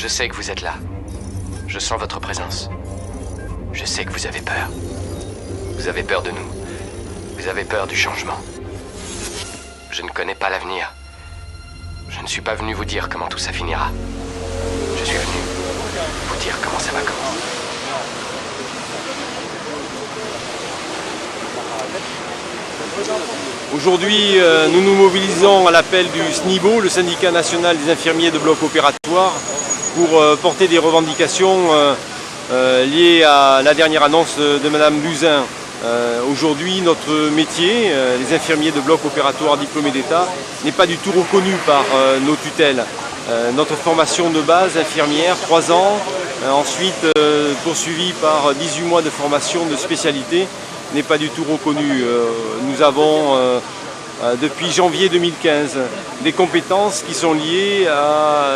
Je sais que vous êtes là. Je sens votre présence. Je sais que vous avez peur. Vous avez peur de nous. Vous avez peur du changement. Je ne connais pas l'avenir. Je ne suis pas venu vous dire comment tout ça finira. Je suis venu vous dire comment ça va commencer. Aujourd'hui, nous nous mobilisons à l'appel du SNIBO, le syndicat national des infirmiers de bloc opératoire, pour porter des revendications liées à la dernière annonce de Madame Buzyn. Aujourd'hui, notre métier, les infirmiers de bloc opératoire diplômés d'État, n'est pas du tout reconnu par nos tutelles. Notre formation de base, infirmière, 3 ans, ensuite poursuivie par 18 mois de formation de spécialité, n'est pas du tout reconnue. Nous avons, depuis janvier 2015, des compétences qui sont liées à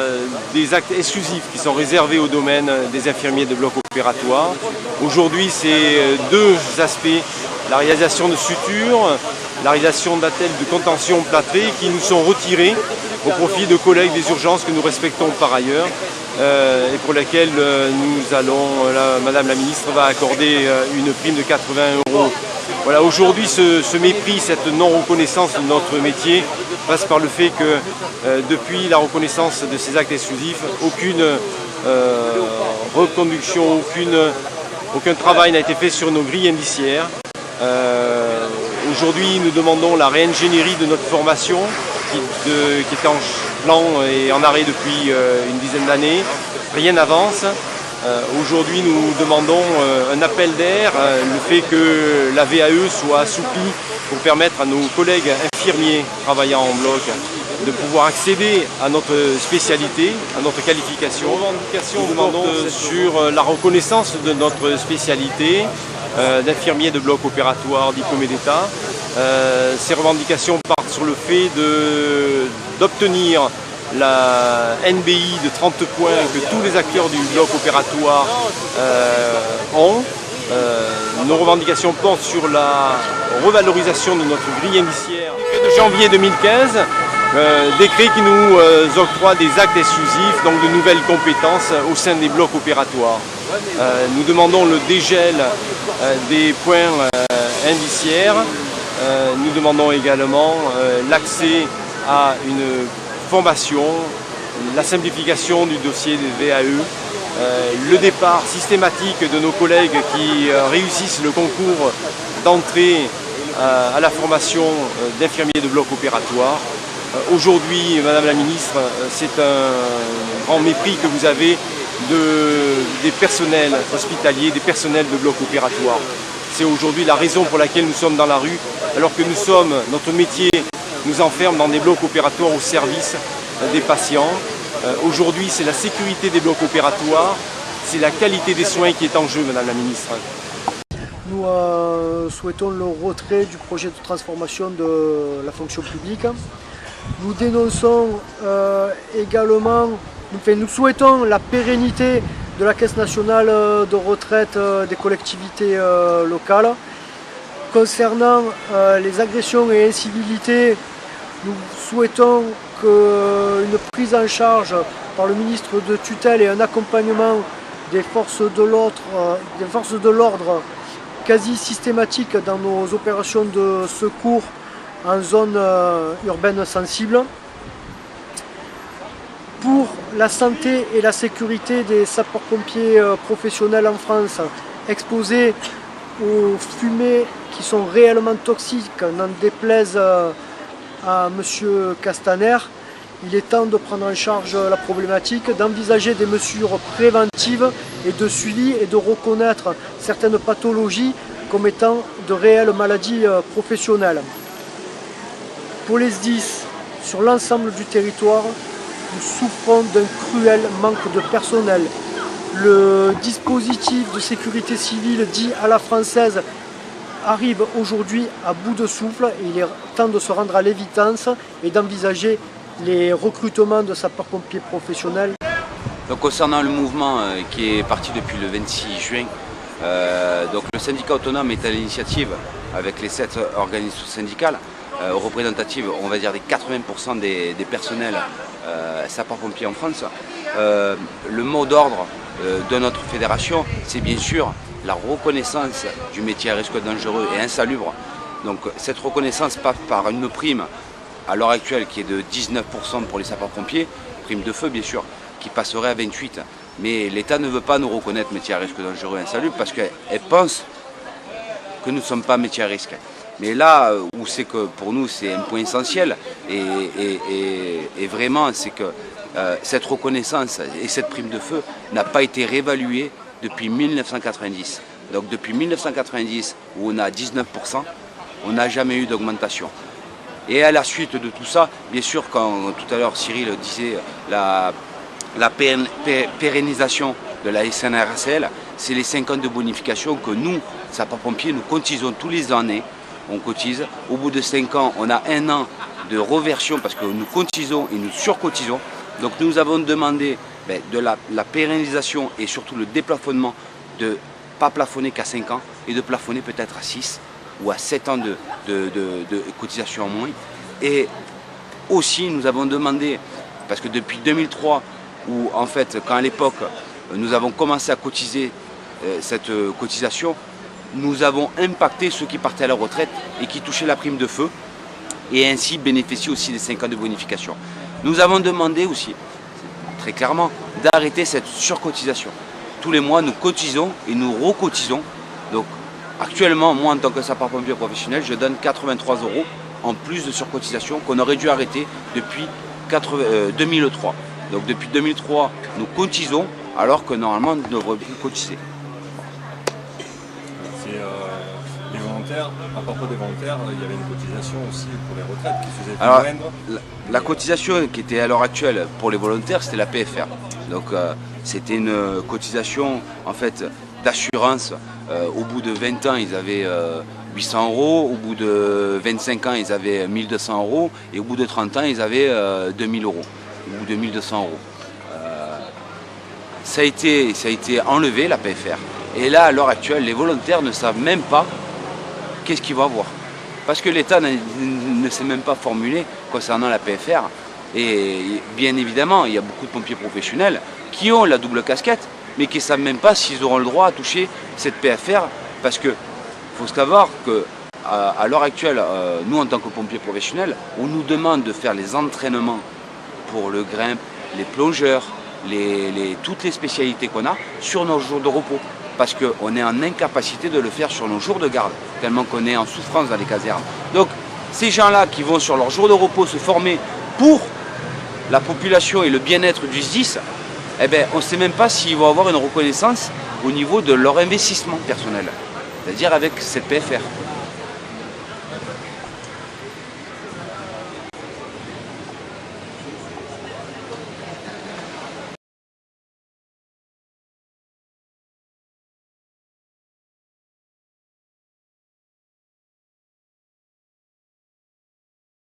des actes exclusifs qui sont réservés au domaine des infirmiers de bloc opératoire. Aujourd'hui, c'est 2 aspects, la réalisation de sutures, la réalisation d'attelles de contention plâtrées qui nous sont retirés au profit de collègues des urgences que nous respectons par ailleurs et pour lesquels nous allons, Madame la Ministre va accorder une prime de 80 €. Voilà, aujourd'hui, ce mépris, cette non-reconnaissance de notre métier passe par le fait que depuis la reconnaissance de ces actes exclusifs, aucune reconduction, aucun travail n'a été fait sur nos grilles indiciaires. Aujourd'hui, nous demandons la réingénierie de notre formation qui est en plan et en arrêt depuis une dizaine d'années. Rien n'avance. Aujourd'hui, nous demandons un appel d'air, le fait que la VAE soit assouplie pour permettre à nos collègues infirmiers travaillant en bloc de pouvoir accéder à notre spécialité, à notre qualification. Nous demandons sur la reconnaissance de notre spécialité d'infirmier de bloc opératoire diplômé d'État. Ces revendications partent sur le fait d'obtenir la NBI de 30 points que tous les acteurs du bloc opératoire ont. Nos revendications portent sur la revalorisation de notre grille indiciaire. De janvier 2015, décret qui nous octroie des actes exclusifs, donc de nouvelles compétences au sein des blocs opératoires. Nous demandons le dégel des points indiciaires. Nous demandons également l'accès à une formation, la simplification du dossier des VAE, le départ systématique de nos collègues qui réussissent le concours d'entrée à la formation d'infirmiers de bloc opératoire. Aujourd'hui, Madame la Ministre, c'est un grand mépris que vous avez des personnels hospitaliers, des personnels de bloc opératoire. C'est aujourd'hui la raison pour laquelle nous sommes dans la rue, alors que notre métier nous enferme dans des blocs opératoires au service des patients. Aujourd'hui, c'est la sécurité des blocs opératoires, c'est la qualité des soins qui est en jeu, Madame la Ministre. Nous souhaitons le retrait du projet de transformation de la fonction publique. Nous dénonçons également, nous souhaitons la pérennité de la Caisse nationale de retraite des collectivités locales. Concernant les agressions et incivilités, nous souhaitons qu'une prise en charge par le ministre de tutelle et un accompagnement des forces de l'ordre quasi systématique dans nos opérations de secours en zone urbaine sensible. Pour la santé et la sécurité des sapeurs-pompiers professionnels en France, exposés aux fumées qui sont réellement toxiques, n'en déplaise à M. Castaner, il est temps de prendre en charge la problématique, d'envisager des mesures préventives et de suivi et de reconnaître certaines pathologies comme étant de réelles maladies professionnelles. Pour les SDIS, sur l'ensemble du territoire, nous souffrons d'un cruel manque de personnel. Le dispositif de sécurité civile dit à la française arrive aujourd'hui à bout de souffle et il est temps de se rendre à l'évidence et d'envisager les recrutements de sapeurs-pompiers professionnels. Donc, concernant le mouvement qui est parti depuis le 26 juin, donc le syndicat autonome est à l'initiative avec les 7 organisations syndicales représentatives, on va dire des 80% des personnels sapeurs-pompiers en France. le mot d'ordre de notre fédération, c'est bien sûr la reconnaissance du métier à risque dangereux et insalubre. Donc cette reconnaissance passe par une prime à l'heure actuelle qui est de 19% pour les sapeurs-pompiers, prime de feu bien sûr, qui passerait à 28%. Mais l'État ne veut pas nous reconnaître métier à risque dangereux et insalubre parce qu'elle pense que nous ne sommes pas métier à risque. Mais là où c'est que pour nous c'est un point essentiel et vraiment c'est que cette reconnaissance et cette prime de feu n'a pas été réévaluée depuis 1990. Donc depuis 1990 où on a 19%, on n'a jamais eu d'augmentation. Et à la suite de tout ça, bien sûr, quand tout à l'heure Cyril disait la pérennisation de la SNRSL, c'est les 5 ans de bonification que nous, sapeurs-pompiers, nous cotisons tous les années. On cotise. Au bout de 5 ans, on a 1 an de reversion parce que nous cotisons et nous surcotisons. Donc nous avons demandé de la pérennisation et surtout le déplafonnement de ne pas plafonner qu'à 5 ans et de plafonner peut-être à 6 ou à 7 ans de cotisation en moins. Et aussi nous avons demandé, parce que depuis 2003, où en fait quand à l'époque nous avons commencé à cotiser cette cotisation, nous avons impacté ceux qui partaient à la retraite et qui touchaient la prime de feu et ainsi bénéficient aussi des 5 ans de bonification. Nous avons demandé aussi, très clairement, d'arrêter cette surcotisation. Tous les mois, nous cotisons et nous recotisons. Donc actuellement, moi en tant que sapeur-pompier professionnel, je donne 83 € en plus de surcotisation qu'on aurait dû arrêter depuis 2003. Donc depuis 2003, nous cotisons alors que normalement nous devrions plus cotiser. Les volontaires, à propos des volontaires, il y avait une cotisation aussi pour les retraites qui faisait moindre. La cotisation qui était à l'heure actuelle pour les volontaires, c'était la PFR. Donc c'était une cotisation en fait d'assurance. Au bout de 20 ans, ils avaient 800 €, au bout de 25 ans, ils avaient 1200 € et au bout de 30 ans, ils avaient 2000 € ou 2200 €. Ça a été enlevé, la PFR. Et là, à l'heure actuelle, les volontaires ne savent même pas qu'est-ce qu'ils vont avoir. Parce que l'État ne s'est même pas formulé concernant la PFR. Et bien évidemment, il y a beaucoup de pompiers professionnels qui ont la double casquette, mais qui ne savent même pas s'ils auront le droit à toucher cette PFR. Parce qu'il faut savoir qu'à l'heure actuelle, nous en tant que pompiers professionnels, on nous demande de faire les entraînements pour le grimpe, les plongeurs, toutes les spécialités qu'on a sur nos jours de repos. Parce qu'on est en incapacité de le faire sur nos jours de garde, tellement qu'on est en souffrance dans les casernes. Donc ces gens-là qui vont sur leurs jours de repos se former pour la population et le bien-être du SDIS, on ne sait même pas s'ils vont avoir une reconnaissance au niveau de leur investissement personnel, c'est-à-dire avec cette PFR.